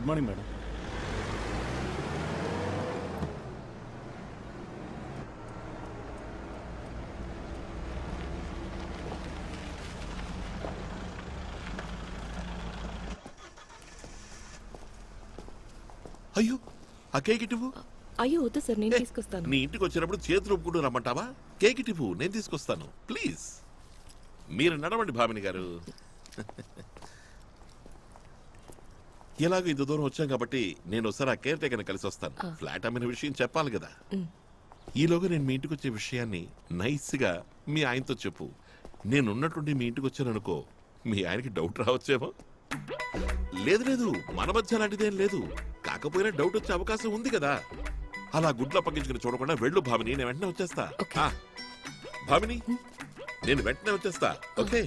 Good morning madam. అయ్యో ఆ cake ఇటువు. అయ్యో వద్దు సార్, నేను తీసుకొస్తాను. నీ ఇంటికి వచ్చినప్పుడు చేతులు ఒప్పుకుంటూ రమ్మంటావా? కేక్ ఇటువు, నేను తీసుకొస్తాను. ప్లీజ్ మీరు నడవండి భామిని గారు. ఎలాగో ఇంత దూరం వచ్చాం కాబట్టి నేను ఒకసారి ఆ కేర్ టేకర్ కలిసి వస్తాను. ఫ్లాట్ అమ్మిన విషయం చెప్పాలి కదా. ఈలోగా నేను మీ ఇంటికి వచ్చే విషయాన్ని నైస్ గా మీ ఆయనతో చెప్పు. నేను ఉన్నట్టుండి మీ ఇంటికి వచ్చాను అనుకో, మీ ఆయనకి డౌట్ రావచ్చేమో. లేదు లేదు, మన మధ్య అలాంటిదేం లేదు. కాకపోయినా డౌట్ వచ్చే అవకాశం ఉంది కదా. అలా గుడ్లు అప్పగించుకుని చూడకుండా వెళ్ళు భామిని, నేను వెంటనే వచ్చేస్తా. భామిని, నేను వెంటనే వచ్చేస్తా. ఓకే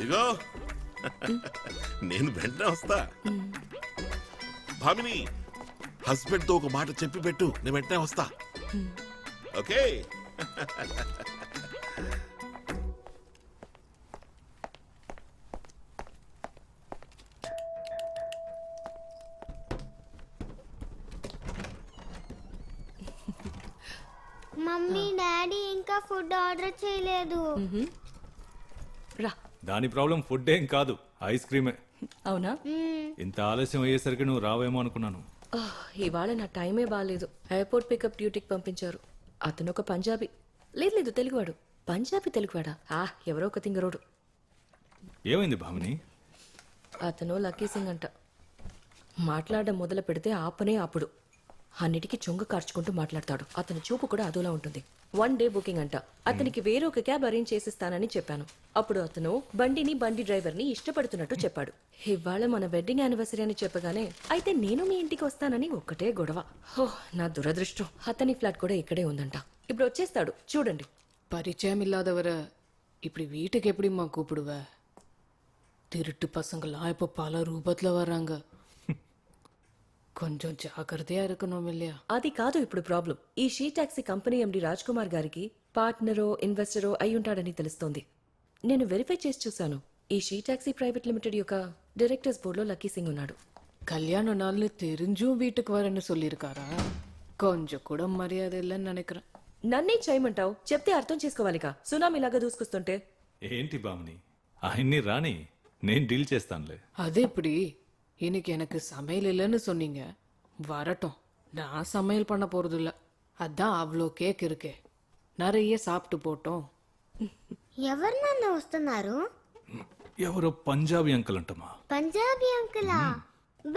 ఇగో నేను వెంటనే వస్తా. భామిని, హస్బెండ్ తో ఒక మాట చెప్పి పెట్టు, నేను వెంటనే వస్తా. ఓకే మమ్మీ డాడీ ఇంకా ఫుడ్ ఆర్డర్ చేయలేదు. రా. దాని ప్రాబ్లం ఫుడ్ ఏం కాదు, ఐస్ క్రీమే. అవునా? ఇంత ఆలస్యం అయ్యేసరికి నువ్వు రావేమో అనుకున్నాను. ఇవాళ నా టైమే బాగాలేదు. ఎయిర్పోర్ట్ పికప్ డ్యూటీకి పంపించారు. అతను ఒక పంజాబీ. లేదు లేదు, తెలుగువాడు. పంజాబీ తెలుగువాడా? ఎవరో ఒక తింగరోడు. ఏమైంది భామిని? అతను లక్కీ సింగ్ అంట. మాట్లాడడం మొదలు పెడితే ఆపనే ఆపుడు. అన్నిటికీ చొంగ కార్చుకుంటూ మాట్లాడతాడు. అతని చూపు కూడా అదోలా ఉంటుంది. 1 డే బుకింగ్ అంట. అతనికి వేరే ఒక క్యాబ్ అరేంజ్ చేసిస్తానని చెప్పాను. అప్పుడు అతను బండి డ్రైవర్ని ఇష్టపడుతున్నట్టు చెప్పాడు. ఇవాళ మన వెడ్డింగ్ యానివర్సరీ అని చెప్పగానే అయితే నేను మీ ఇంటికి వస్తానని ఒక్కటే గొడవ. నా దురదృష్టం. అతని ఫ్లాట్ కూడా ఇక్కడే ఉందంట. ఇప్పుడు వచ్చేస్తాడు, చూడండి. பரிச்சயம் இல்லாதவரை இப்படி வீட்டுக்கு எப்படிம்மா கூப்பிடுவ? திருட்டு பசங்களாம் இப்போ பல ரூபத்தில் வர்றாங்க. కొంచెం జాగ్రత్తగా இருக்கணும் இல்லையா? అది కాదు ఇప్పుడు ప్రాబ్లం. ఈ she taxi company MD Raj Kumar గారికి పార్ట్నరో ఇన్వెస్టరో అయి ఉంటాడని తెలుస్తోంది. నేను వెరిఫై చేసి చూశాను. ఈ షీ టాక్సీ ప్రైవేట్ లిమిటెడ్ యొక్క డైరెక్టర్స్ బోర్డులో లక్కీ సింగ్ ఉన్నాడు. கல்யாண நாள்னு தெரிஞ்சும் வீட்டுக்கு வரேன்னு சொல்லியிருக்காரா? కొంచెం కూడా మర్యాద இல்லைன்னு நினைக்கிறேன். నన్నేం చేయమంటావు? చెప్తే అర్థం చేసుకోవాలిగా. సునామీలాగా దూసుకొస్తుంటే ఏంటి భామిని, ఆయన్ని రాని, నేను డీల్ చేస్తానులే. அது எப்படி? இன்னைக்கு எனக்கு சமையல் இல்லைன்னு சொன்னீங்க. வரட்டும், நான் சமையல் பண்ண போறது இல்ல. அதான் அவ்வளோ கேக் இருக்கே, நிறைய சாப்பிட்டு போட்டோம். ఎవరు నాన్న వస్తున్నారు? ఎవరో పంజాబీ అంకుల్ అంటమా. పంజాబీ అంకులా?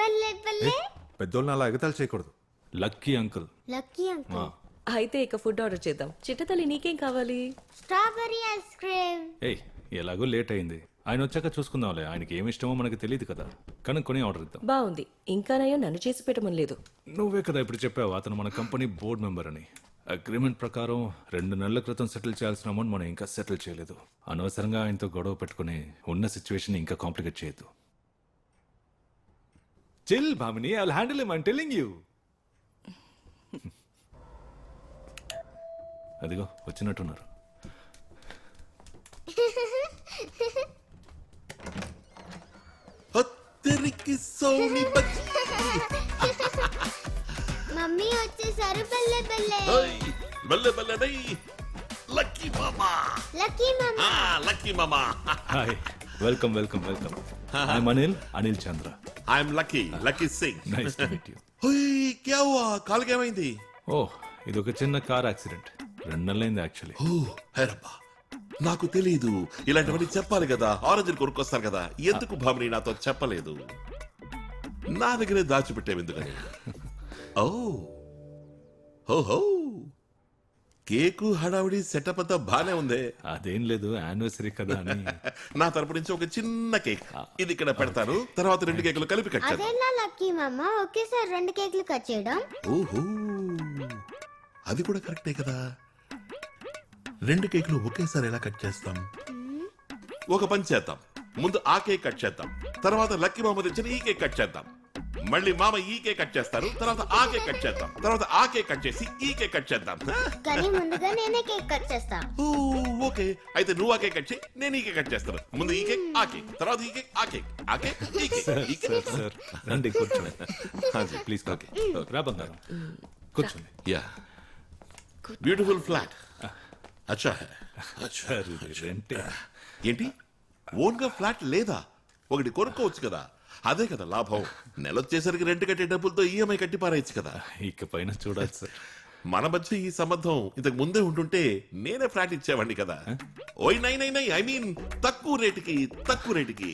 బల్లే బల్లే. పెద్దోళ్ళని అలా ఎగతాలు చేయకూడదు. Lucky uncle. Lucky uncle. అయితే ఇక ఫుడ్ ఆర్డర్ చేద్దాం. చిట్టతల్లి నీకేం కావాలి? Strawberry ice cream. ఏయ్, ఎలాగో లేట్ అయింది, ఆయన వచ్చాక చూసుకుందాంలే. ఆయనకి ఏమి ఇష్టమో మనకు తెలియదు కదా, కనుక్కొని ఆర్డర్ ఇద్దాం. బాగుంది. ఇంకా నయం నన్ను చేసి పెట్టమని లేదు. నువ్వే కదా ఇప్పుడు చెప్పావు అతను మన కంపెనీ బోర్డు మెంబర్ అని. అగ్రిమెంట్ ప్రకారం 2 నెలల క్రితం సెటిల్ చేయాల్సిన అమౌంట్ మనం ఇంకా సెటిల్ చేయలేదు. అనవసరంగా ఆయనతో గొడవ పెట్టుకుని ఉన్న సిచ్యువేషన్ ఇంకా కాంప్లికేట్ చేయొద్దు. Chill Bhamini, I will handle him, I am telling you. అదిగో వచ్చినట్టున్నారు. మమ్మీ వచ్చేసారు. బల్లే బల్లే. బల్లె బల్లె. లక్కీ మామా. లక్కీ మామా. లక్కీ మామా. Hi, welcome welcome welcome. I'm Anil Chandra. I'm Lucky Singh. Nice to meet you. క్యా హువా? కాలుకి ఏమైంది? ఓహ్, ఇది ఒక చిన్న కార్ యాక్సిడెంట్. 2 నెలలైంది యాక్చువల్లీ. హేరబ్బా, నాకు తెలీదు. ఇలాంటివన్నీ చెప్పాలి కదా, ఆరెంజ్ కొనుక్కొస్తారు కదా. ఎందుకు భామిని నాతో చెప్పలేదు? నా దగ్గరే దాచిపెట్టావు ఎందుకని? ఓహో, కేకు హడావిడి సెటప్ అంతా బానే ఉంది. అదేం లేదు, యానివర్సరీ కదా అని. నా తరపు నుంచి ఒక చిన్న కేక్ ఇది ఇక్కడ పెడతాను. తర్వాత 2 కేకులు కలిపి కట్ చేద్దాం. అదేనా లక్కీ మామా, ఒకేసారి 2 కేకులు కట్ చేయడం? ఓహో, అది కూడా కరెక్టే కదా. 2 కేకులు ఒకేసారి ఎలా కట్ చేస్తాం? ఒక పని చేద్దాం, ముందు ఆ కేక్ కట్ చేద్దాం, తర్వాత లక్కీ మామ తెచ్చిన ఈ కేక్ కట్ చేద్దాం. మళ్ళీ మామ ఈ కేక్ కట్ చేస్తారు, తర్వాత ఆ కేక్ కట్ చేద్దాం, తర్వాత ఆ కేక్ కట్ చేసి ఈ కేక్ కట్ చేద్దాం. కానీ ముందుగా నేనే కేక్ కట్ చేస్తా. ఓ, ఓకే, అయితే నువ్వు ఆ కేక్ కట్ చేయి, నేను ఈ కేక్ కట్ చేస్తాను. ముందు ఈ కేక్ ఆ కేక్, తర్వాత ఈ కేక్ ఆ కేక్, ఆ కేక్ ఈ కేక్, ఈ కేక్. సార్ రండి కూర్చోండి హాజీ. ప్లీజ్ ఓకే రా బంగారం కూర్చోండి. Yeah, beautiful flat. అచ్చా హై. అచ్చా. సార్ ఇది రెంటే. ఏంటి, ఓన్ గా ఫ్లాట్ లేదా? ఒకటి కొనుక్కోవచ్చు కదా, అదే కదా లాభం. నెలొచ్చేసరికి రెంట్ కట్టే డబ్బులతో ఈఎంఐ కట్టి పారేయచ్చు కదా. ఇక పైన చూడాలి సార్. మన మధ్య ఈ సంబంధం ఇంతకు ముందే ఉంటుంటే నేనే ఫ్లాట్ ఇచ్చేవాడిని కదా. ఓయ్ నై నై నై, ఐ మీన్ తక్కువ రేటుకి, తక్కువ రేటుకి.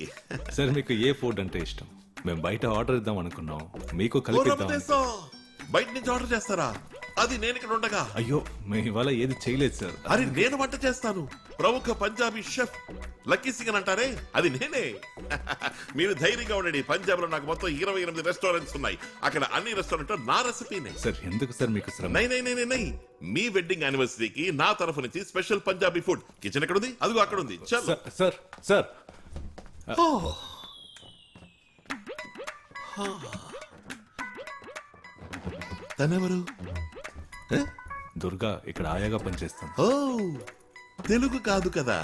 సార్ మీకు ఏ ఫుడ్ అంటే ఇష్టం? మేము బయట ఆర్డర్ ఇద్దాం అనుకున్నాం, మీకు ఓ కలిపిద్దాం. రమణేశో, బయట నుంచి ఆర్డర్ చేస్తారా? అది నేను ఇక్కడ ఉండగా. అయ్యో మేము ఇవాళ ఏది చేయలేదు సార్. అరే నేను వంట చేస్తాను. ప్రముఖ పంజాబీ షెఫ్ లక్కీ సింగ్ అని అంటారే, అది నేనే. మీరు ధైర్యంగా ఉండండి. పంజాబ్ లో నాకు మొత్తం 28 రెస్టారెంట్స్ ఉన్నాయి. అక్కడ అన్ని రెస్టారెంట్ నా రెసిపీనే. సార్ ఎందుకు సార్ మీకు శ్రమ? నై నై నై నై నై, మీ వెడ్డింగ్ యానివర్సరీకి నా తరఫు నుంచి స్పెషల్ పంజాబీ ఫుడ్. కిచెన్ ఎక్కడ ఉంది? అదిగో అక్కడ ఉంది. చల్. సార్ సార్ సార్ తనెవరు? దుర్గా ఇక్కడ ఆయాగా పనిచేస్తాను. ఓ, తెలుగు కాదు కదా.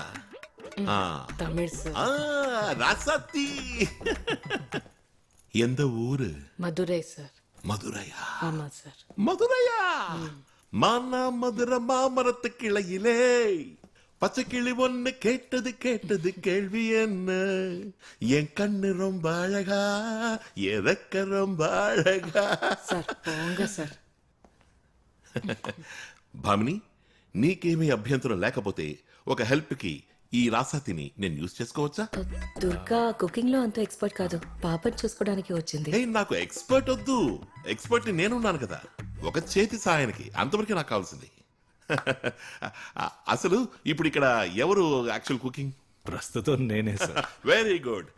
ఆ, తమిళ్ సార్. ఆ, రాసత్తి. எந்த ஊரு? మధురై సార్. மதுரையா? ஆமா சார். மதுரையா? மானா மதுரை மாமரத்து கிளையிலே பச்சை கிளி ஒண்ணு கேட்டது கேட்டது கேள்வி என்ன? என் கண்ணு ரொம்ப அழகா, எதக்க ரொம்ப அழகா. Sir పోంగ sir. భామిని, నీకేమీ అభ్యంతరం లేకపోతే ఒక హెల్ప్ కి ఈ రాసాతిని నేను యూజ్ చేసుకోవచ్చా? దుర్గా కుకింగ్ లో అంత ఎక్స్పర్ట్ కాదు, పాపని చూసుకోవడానికి వచ్చింది. ఏ, నాకు ఎక్స్పర్ట్ వద్దు. ఎక్స్పర్ట్ ని నేనున్నాను కదా, ఒక చేతి సాయానికి. అంతవరకు నాకు కావాల్సింది. అసలు ఇప్పుడు ఇక్కడ ఎవరు యాక్చువల్ కుకింగ్? ప్రస్తుతం నేనే సార్. Very good.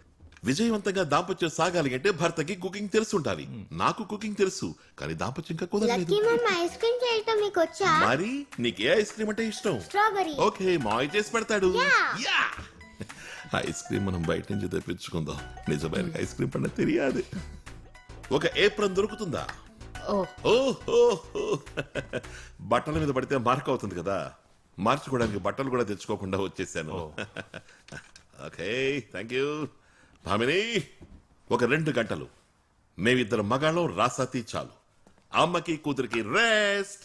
విజయవంతంగా దాంపత్యం సాగాలి అంటే భర్తకి కుకింగ్ తెలుసుండాలి. నాకు కుకింగ్ తెలుసు, కానీ దాంపత్యం ఇంకా కుదరలేదు. లక్కీ మమ్మ ఐస్ క్రీమ్ చేయటం మీకు వచ్చా? మరి నీకే ఐస్ క్రీమ్ అంటే ఇష్టం? స్ట్రాబెరీ. ఓకే, మాయ చేసి పెడతాడు. యా. ఐస్ క్రీమ్ మనం బయట నుంచి తెప్పించుకుందాం. నిజమైన ఐస్ క్రీమ్ పండ తెలియదు. ఒక ఏప్రన్ దొరుకుతుందా? ఓ ఓహో, బట్టల మీద పడితే మార్క్ అవుతుంది కదా, మార్చుకోవడానికి బట్టలు కూడా తెచ్చుకోకుండా వచ్చేసాను. Okay, thank you. భామిని, ఒక 2 గంటలు మేమిద్దరు మగాళ్ళం రాసాతి చాలు. అమ్మకి కూతురికి రెస్ట్.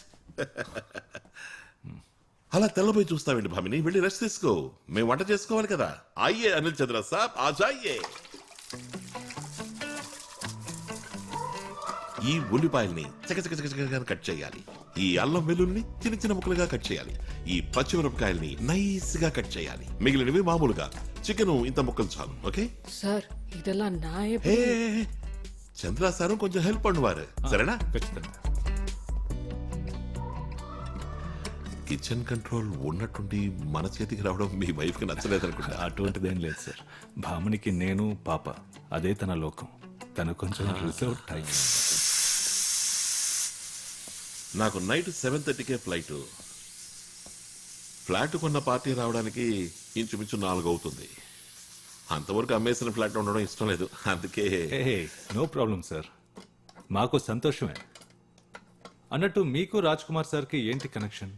అలా తెల్లబోయి చూస్తావేంటి భామిని? వెళ్ళి రెస్ట్ తీసుకో. మేము వంట చేసుకోవాలి కదా. అయ్యే అనిల్ చంద్ర సాబ్, ఆజాయే. ఈ ఉల్లిపాయల్ని చకచకచకచకగా కట్ చేయాలి. ఈ అల్లం వెల్లుల్ని చిన్న చిన్న ముక్కలుగా కట్ చేయాలి. ఈ పచ్చిమిరపకాయల్ని నైస్ గా కట్ చేయాలి. మిగిలినవి మామూలుగా. చికెన్ ఇంత ముక్కలు చాలు. ఓకే సార్ ఇదెல்லாம் நான் హే, எப்படி? చంద్ర సారు కొంచెం హెల్ప్ பண்ணுவாரு, సరేనా? ఖచ్చితంగా. కిచెన్ కంట్రోల్ ఉన్నట్టుండి మన చేతికి రావడం మీ వైఫ్ కి నచ్చలేదనుకుంటా. అటువంటిదేం లేదు సార్. భామనికి నేను పాప, అదే తన లోకం. తను కొంచెం రిజర్వ్ టైప్. నాకు నైట్ 7:30కే ఫ్లైట్. ఫ్లాట్ కొన్న పార్టీ రావడానికి ఇంచుమించు 4 అవుతుంది. అంతవరకు అమ్మేసిన ఫ్లాట్ ఉండడం ఇష్టం లేదు, అందుకే. నో ప్రాబ్లం సార్, మాకు సంతోషమే. అన్నట్టు మీకు రాజ్ కుమార్ సార్కి ఏంటి కనెక్షన్?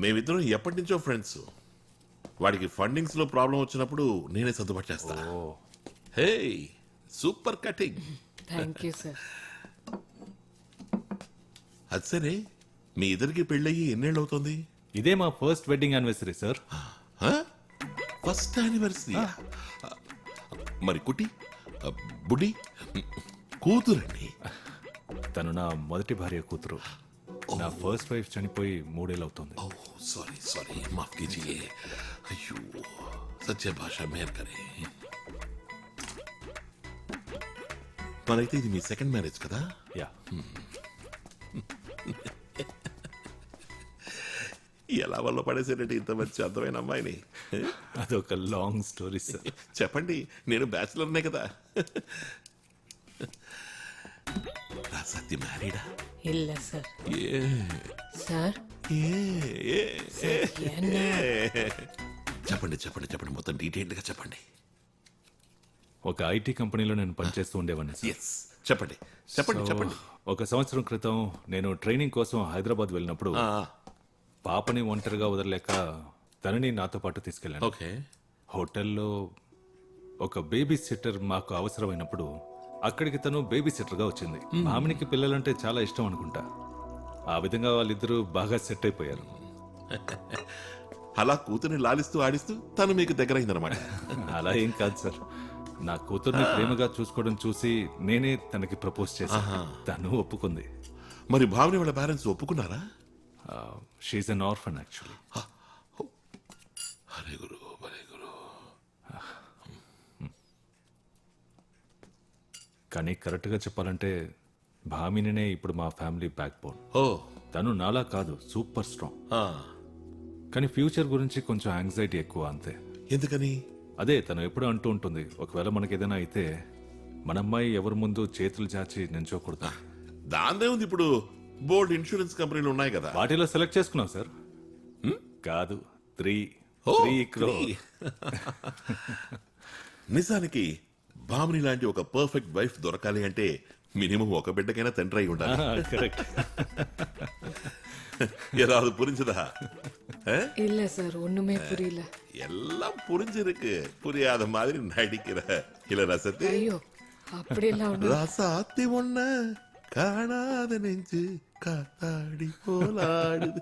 మేమిద్దరం ఎప్పటి నుంచో ఫ్రెండ్స్. వాడికి ఫండింగ్స్ లో ప్రాబ్లం వచ్చినప్పుడు నేనే సర్దుబాటు చేస్తా. Hey, super cutting. Thank you sir. అది సరే, మీ ఇద్దరికి పెళ్ళయి ఎన్నేళ్ళు అవుతుంది? ఇదే మా first wedding anniversary sir. First anniversary. మరి కుట్టి, బుడ్డి, కూతురండి? తను నా మొదటి భార్య కూతురు. నా ఫస్ట్ వైఫ్ చనిపోయి 3 ఏళ్ళు అవుతుంది. ఓ సారీ సారీ, మాఫ్ కీజియే. అయ్యో, సత్య భాష మేర్ కరే. మరైతే ఇది మీ సెకండ్ మ్యారేజ్ కదా? యా. ఎలా వల్ల పడేసేటట్టు ఇంత మంచి అందమైన అమ్మాయిని? అదొక లాంగ్ స్టోరీ సార్. చెప్పండి, నేను బ్యాచులర్నే కదా. సత్య మ్యారీడా? இல்ல சார். ఏ సార్ ఏ ఏ என்ன? చెప్పండి చెప్పండి చెప్పండి, మొత్తం డీటెయిల్డ్ గా చెప్పండి. ఒక ఐటీ కంపెనీలో నేను పనిచేస్తూ ఉండేవాడిని సార్. ఎస్ చెప్పండి చెప్పండి సో, చెప్పండి. ఒక సంవత్సరం క్రితం నేను ట్రైనింగ్ కోసం హైదరాబాద్ వెళ్ళినప్పుడు ఆ, పాపని ఒంటరిగా వదలలేక తనని నాతో పాటు తీసుకెళ్ళాను. ఓకే హోటల్లో ఒక బేబీ సిట్టర్ మాకు అవసరమైనప్పుడు అక్కడికి తను బేబీ సిట్టర్గా వచ్చింది. ఆమెనికి పిల్లలంటే చాలా ఇష్టం అనుకుంటా. ఆ విధంగా వాళ్ళిద్దరూ బాగా సెట్ అయిపోయారు. అలా కూతుర్ని లాలిస్తూ ఆడిస్తూ తను మీకు దగ్గరైందనమాట. అలా ఏం కాదు సార్. నా కూతుర్ని ప్రేమగా చూసుకోవడం చూసి నేనే తనకి ప్రపోజ్ చేశాను. తను ఒప్పుకుంది. మరి భావని వాళ్ళ పేరెంట్స్ ఒప్పుకున్నారా? She an orphan actually. హరే గురు హరే గురు. కానీ కరెక్ట్గా చెప్పాలంటే భామినినే ఇప్పుడు మా ఫ్యామిలీ బ్యాక్ బోన్. ఓ తను నాలా కాదు, సూపర్ స్ట్రాంగ్. ఆ, కానీ ఫ్యూచర్ గురించి కొంచెం యాంగ్జైటీ ఎక్కువ అంతే. ఎందుకని? అదే తను ఎప్పుడూ అంటూ ఉంటుంది, ఒకవేళ మనకి ఏదైనా అయితే మన అమ్మాయి ఎవరి ముందు చేతులు చాచి నించోకూడదు. దాందే ఉంది, ఇప్పుడు బోల్డ్ ఇన్సూరెన్స్ కంపెనీలు ఉన్నాయి కదా. వాటిలో సెలెక్ట్ చేసుకున్నాం సార్. కాదు, 3 ఓ, 3 crore. 3. నిజానికి భామిని లాంటి ఒక పర్ఫెక్ట్ వైఫ్ దొరకాలి అంటే మినిమం ఒక బిడ్డకైనా తండ్రి అయి ఉండాలి. కరెక్ట్. ஏதாவது புரிஞ்சுதா? இல்ல சார் ஒண்ணுமே புரியல. எல்லாம் புரிஞ்சிருக்கு, புரியாத மாதிரி நடிக்கிற இல்ல ரசத்தி. ஐயோ அப்படியெல்லாம் ஒண்ணு. ரசாத்தி ஒண்ண காணாத நெஞ்சு காத்தாடி போலாடுது.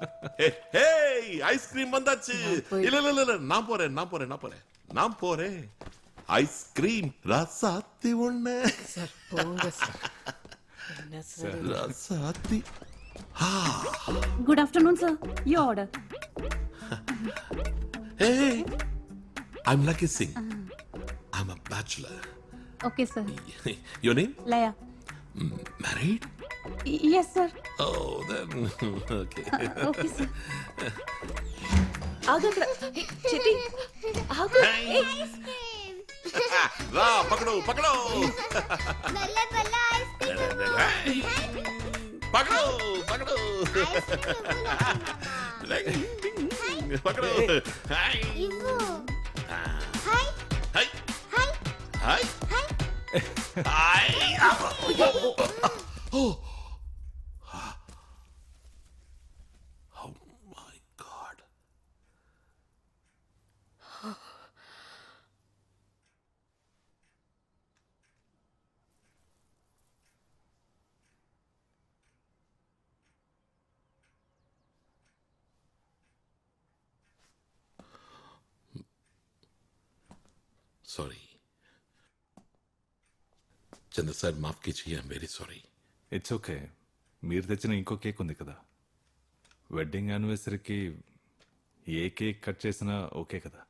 ஐஸ்கிரீம் வந்தாச்சு. இல்ல இல்ல இல்ல நான் போறேன். ஐஸ்கிரீம் ரசாத்தி ஒண்ண. சார் போங்க சார். என்ன sir ரசாத்தி. Good afternoon, sir. Your order. Hey, I'm Lucky Singh. I'm a bachelor. Okay, sir. Your name? Laya. Married? Yes, sir. Oh, then okay. Okay, sir. ఆగక్కడ చిట్టి ఆగు. రా పకడో బల్ల బల్ల ఐస్ క్రీమ్ పకడో పకడో. ఇవ్వు. Hi hi hi hi hi. Oh my God. Sorry. Chandra sir మాఫ్ కీజిए, I'm very sorry. It's okay. మీరు తెచ్చిన ఇంకో కేక్ ఉంది కదా, వెడ్డింగ్ యానివర్సరీకి ఏ కేక్ కట్ చేసినా ఓకే కదా.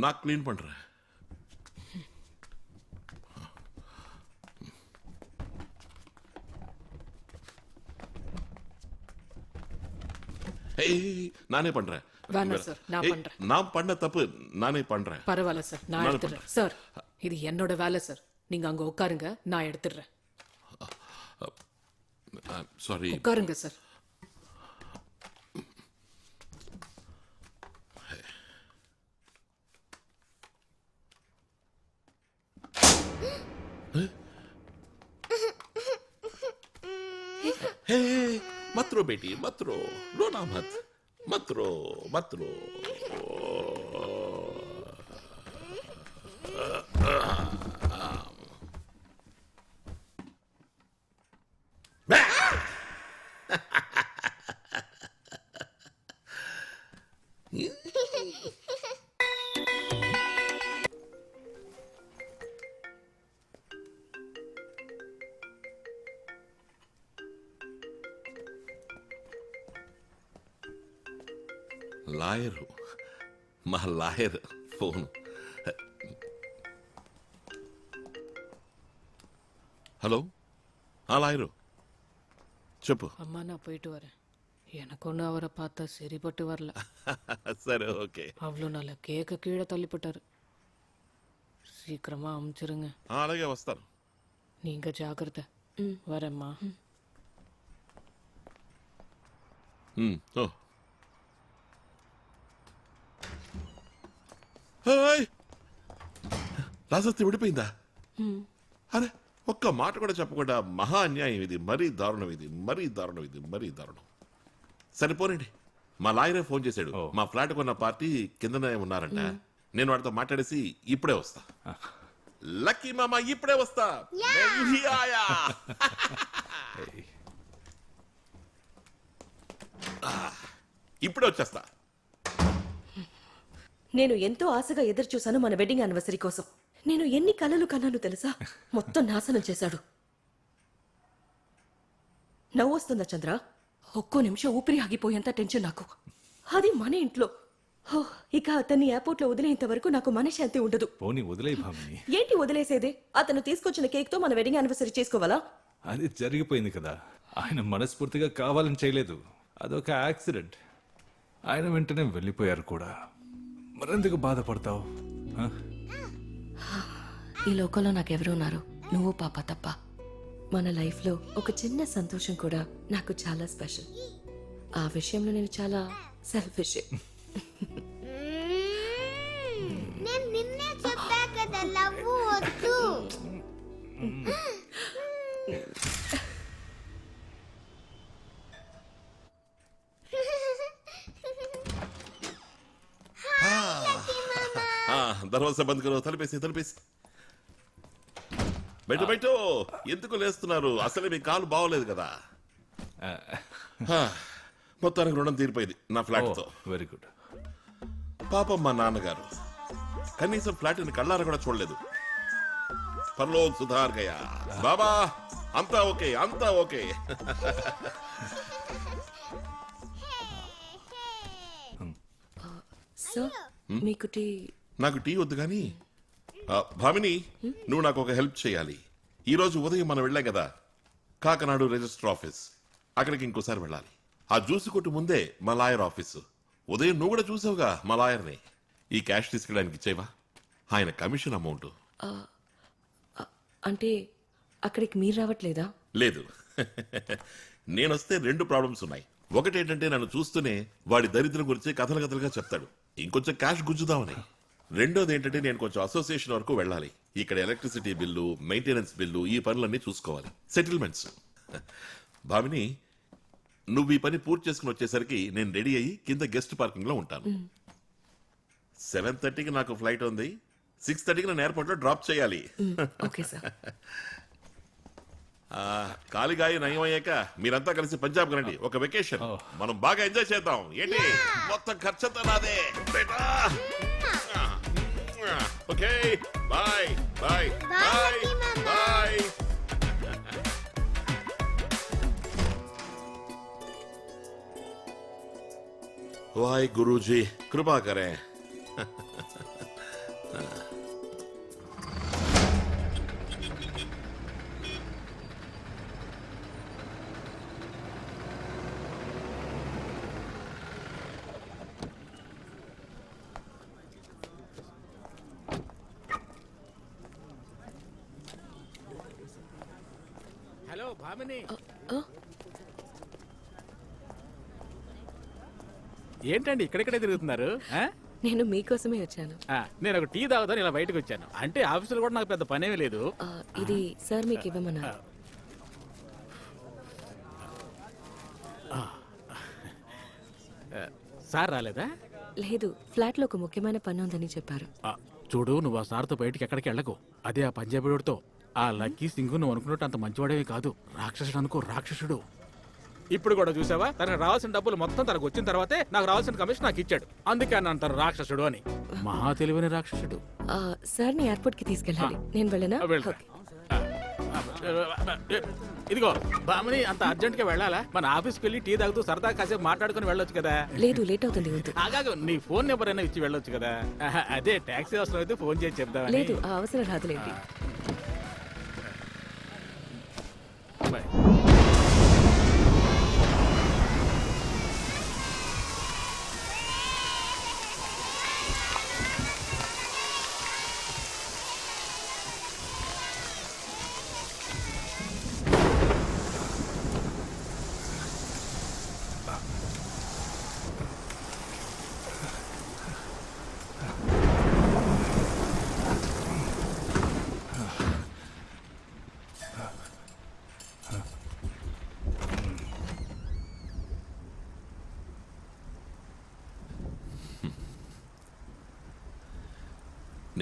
நான் க்ளீன் பண்றேன். ஏய், நானே பண்றேன். வேணாம் சார், நான் ஏய், பண்றேன். நான் பண்ண தப்பு நானே பண்றேன். பரவாயில்ல சார், நான் எடுத்துடுறேன். சார் இது என்னோட வேலை சார், நீங்க அங்க உட்காருங்க, நான் எடுத்துடுறேன். சாரி. உட்காருங்க சார். हे मत रो बेटी, मत रो, रोना मत रो. లాయరు, మా లాయర్ ఫోన్. హలో, లాయరు చెప్పు. அம்மா நான் போயிட்டு வரேன். எனக்கு ஒன்றும் அவரை பார்த்தா சரிப்பட்டு வரல. సరే ఓకే. அவ்வளோ நல்ல கேக்க கீழே தள்ளிப்பட்டாரு. சீக்கிரமா அமுச்சிருங்க. అలాగే వస్తాను. நீங்க ஜாக்கிரதை. வரேம்மா. ఓ. హాయ్. రాజస్థి విడిపోయిందా? అరే ఒక్క మాట కూడా చెప్పకుండా మహా అన్యాయం ఇది, మరీ దారుణం ఇది, మరీ దారుణం ఇది, మరీ దారుణం. సరిపోనండి, మా లాయరే ఫోన్ చేశాడు. మా ఫ్లాట్ కొన్న పార్టీ కిందనే ఉన్నారంట. నేను వాడితో మాట్లాడేసి ఇప్పుడే వస్తా. లక్కీ మామ ఇప్పుడే వస్తా. నేను ఆయా. ఇప్పుడే వచ్చేస్తా. నేను ఎంతో ఆశగా ఎదురు చూశాను మన వెడ్డింగ్ యానివర్సరీ కోసం. నేను ఎన్ని కలలు కన్నాను తెలుసా? మొత్తం నాశనం చేశాడు. నవ్వు వస్తుందా చంద్ర? ఒక్కో నిమిషం ఊపిరి ఆగిపోయేంత టెన్షన్ నాకు. అది మన ఇంట్లో. హో, ఇక అతన్ని ఎయిర్పోర్ట్లో వదిలేంత వరకు నాకు మనశ్శాంతి ఉండదు. పోనీ వదిలేయి భామిని. ఏంటి వదిలేసేదే? అతను తీసుకొచ్చిన కేక్ తో మన వెడ్డింగ్ యానివర్సరీ చేసుకోవాలా? అది జరిగిపోయింది కదా. ఆయన మనస్ఫూర్తిగా కావాలని చేయలేదు, అదొక యాక్సిడెంట్. ఆయన వెంటనే వెళ్ళిపోయారు కూడా. మరెందుకు బాధపడతావు? ఈ లోకంలో నాకెవరున్నారు? నువ్వు పాప తప్ప. మన లైఫ్లో ఒక చిన్న సంతోషం కూడా నాకు చాలా స్పెషల్. ఆ విషయంలో నేను చాలా సెల్ఫిష్. నేను నిన్నే చెప్పా కదా లవ్ వద్దు. దర్వాజా బంద్ కరో. తలపేసి తలపేసి బయట బయట. ఎందుకు లేస్తున్నారు? అసలే మీ కాలు బాగోలేదు కదా. మొత్తానికి రుణం తీరిపోయింది నా ఫ్లాట్ తో. Very good. పాపం మా నాన్నగారు కనీసం ఫ్లాట్ ని కళ్ళారా కూడా చూడలేదు. పర్లోక్ సుధార్ గయా. బాబా అంతా ఓకే, అంతా ఓకే. సార్, మీకు టీ? నాకు టీ వద్దు కానీ భామిని, నువ్వు నాకు ఒక హెల్ప్ చేయాలి. ఈ రోజు ఉదయం మనం వెళ్ళాం కదా కాకనాడు రిజిస్టర్ ఆఫీస్, అక్కడికి ఇంకోసారి వెళ్ళాలి. ఆ జ్యూస్ కొట్టు ముందే మా లాయర్ ఆఫీసు. ఉదయం నువ్వు కూడా చూసావుగా మా లాయర్ని. ఈ క్యాష్ తీసుకెళ్ళడానికి ఇచ్చేవా? ఆయన కమిషన్ అమౌంట్. అంటే అక్కడికి మీరు రావట్లేదా? లేదు. నేనొస్తే 2 ప్రాబ్లమ్స్ ఉన్నాయి. ఒకటేంటంటే నన్ను చూస్తూనే వాడి దరిద్రం గురించి కథలు కథలుగా చెప్తాడు, ఇంకొంచెం క్యాష్ గుంజుదామని. రెండోది ఏంటంటే నేను కొంచెం అసోసియేషన్ వరకు వెళ్ళాలి. ఇక్కడ ఎలక్ట్రిసిటీ బిల్లు, మెయింటెనెన్స్ బిల్లు, ఈ పనులన్నీ చూసుకోవాలి. సెటిల్మెంట్స్. భామిని, నువ్వు ఈ పని పూర్తి చేసుకుని వచ్చేసరికి నేను రెడీ అయ్యి కింద గెస్ట్ పార్కింగ్ లో ఉంటాను. 7:30కి నాకు ఫ్లైట్ ఉంది. 6:30కి నన్ను ఎయిర్పోర్ట్ లో డ్రాప్ చేయాలి. Okay sir. కాలిగాయ నయం అయ్యాక మీరంతా కలిసి పంజాబ్ రండి. ఒక వెకేషన్ మనం బాగా ఎంజాయ్ చేద్దాం. ఏంటి మొత్తం ఖర్చంతా నాదే బేటా. Okay bye bye bye bye. Waheguru ji कृपा करें. హలో భామిని, ఏంటండి ఇక్కడెక్కడే తిరుగుతున్నారు? నేను మీకోసమే వచ్చాను. నేను ఒక టీ తాగుతాను ఇలా బయటకు వచ్చాను. అంటే ఆఫీసులో కూడా నాకు పెద్ద పనేమీ లేదు. ఇది సార్ మీకు ఇవ్వమన్నారు. సార్ రాలేదా? లేదు, ఫ్లాట్ లో ఒక ముఖ్యమైన పని ఉందని చెప్పారు. చూడు, నువ్వు ఆ సార్తో బయటికి ఎక్కడికి వెళ్ళకు. అదే ఆ పంజాబీడితో ఆ లక్కీ సింగ్ నువ్వు అనుకున్నట్టు అంత మంచివాడేవి కాదు. రాక్షసుడు అనుకో, రాక్షసుడు. ఇప్పుడు కూడా చూసావా, తనకు రావాల్సిన డబ్బులు మొత్తం తనకు వచ్చిన తర్వాతే నాకు రావాల్సిన కమిషన్ నాకు ఇచ్చాడు. అందుకే అన్న అంటారు రాక్షసుడు అని. మహా తెలివైన రాక్షసుడు. సార్ ని ఎయిర్పోర్ట్ కి తీసుకెళ్ళాలి. నేను వెళ్ళనా? ఇదిగో బామని, అంత అర్జెంట్ గా వెళ్ళాలా? మన ఆఫీస్కి వెళ్ళి టీ తాగుతూ సరదా కాసేపు మాట్లాడుకుని వెళ్ళొచ్చు కదా. లేదు, లేట్ అవుతుంది. ఆగాగు, నీ ఫోన్ నెంబర్ అయినా ఇచ్చి వెళ్ళొచ్చు కదా. అదే టాక్సీ అవసరం అయితే ఫోన్ చేసి చెప్దాం. లేదు, ఆ అవసరం రాదులేండి. బాయ్.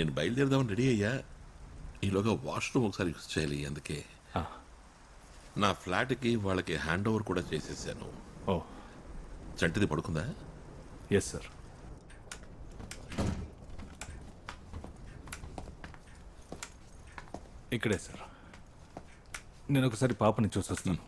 నేను బయలుదేరదామని రెడీ అయ్యా, ఈలోగా వాష్రూమ్ ఒకసారి యూస్ చేయాలి. అందుకే ఆ, నా ఫ్లాట్కి వాళ్ళకి హ్యాండ్ ఓవర్ కూడా చేసేసాను. ఓ చంటిది పడుకుందా? Yes sir. ఇక్కడే సార్. నేను ఒకసారి పాపని చూసొస్తాను.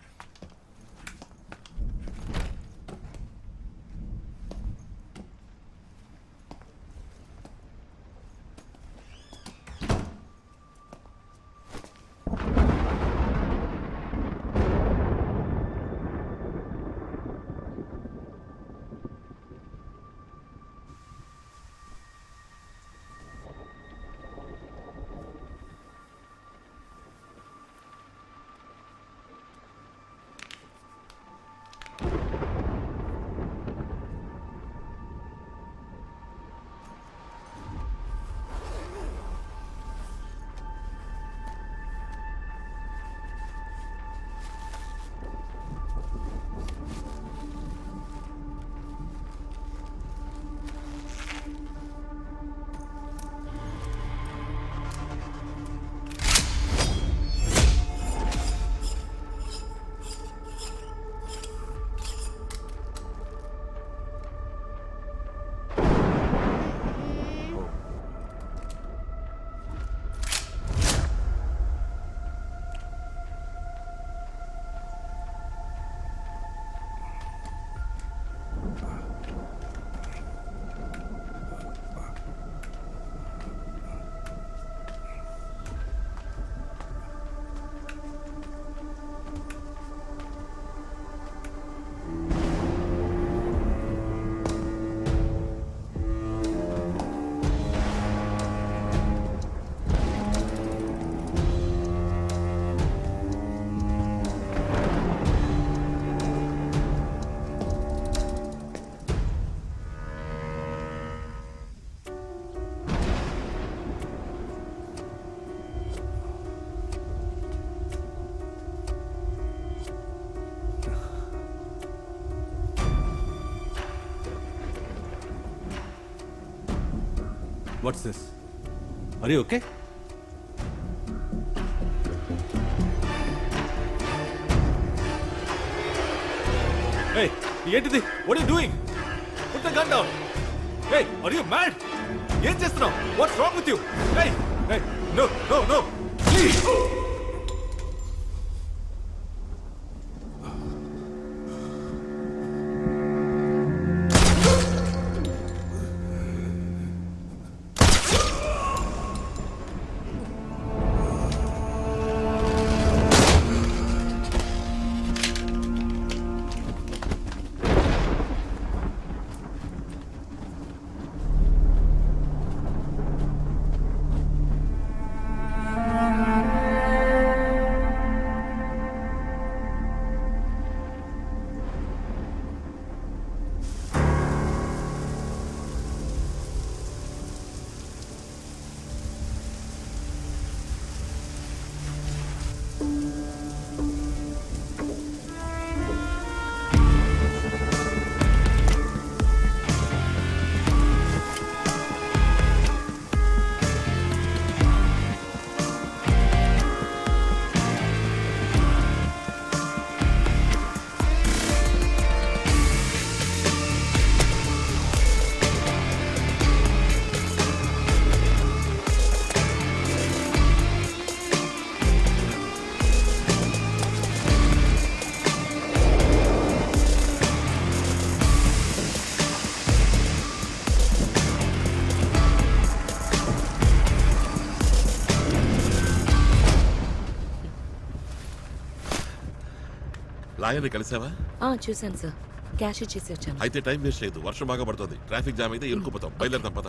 What's this? Are you okay? Hey, ఏంటిది? What are you doing? Put the gun down. Hey, are you mad? ఏం చేస్తున్నావు? What's wrong with you? Hey, hey, no, no, no. Please. లాయర్ని కలిసావా? చూశాను సార్. క్యాష్ ఇచ్చేసి వచ్చాను. అయితే టైం వేస్ట్ చేయదు, వర్షం బాగా పడుతుంది, ట్రాఫిక్ జామ్ అయితే ఇరుక్కుపోతాం. బయలుదేరదాం పద.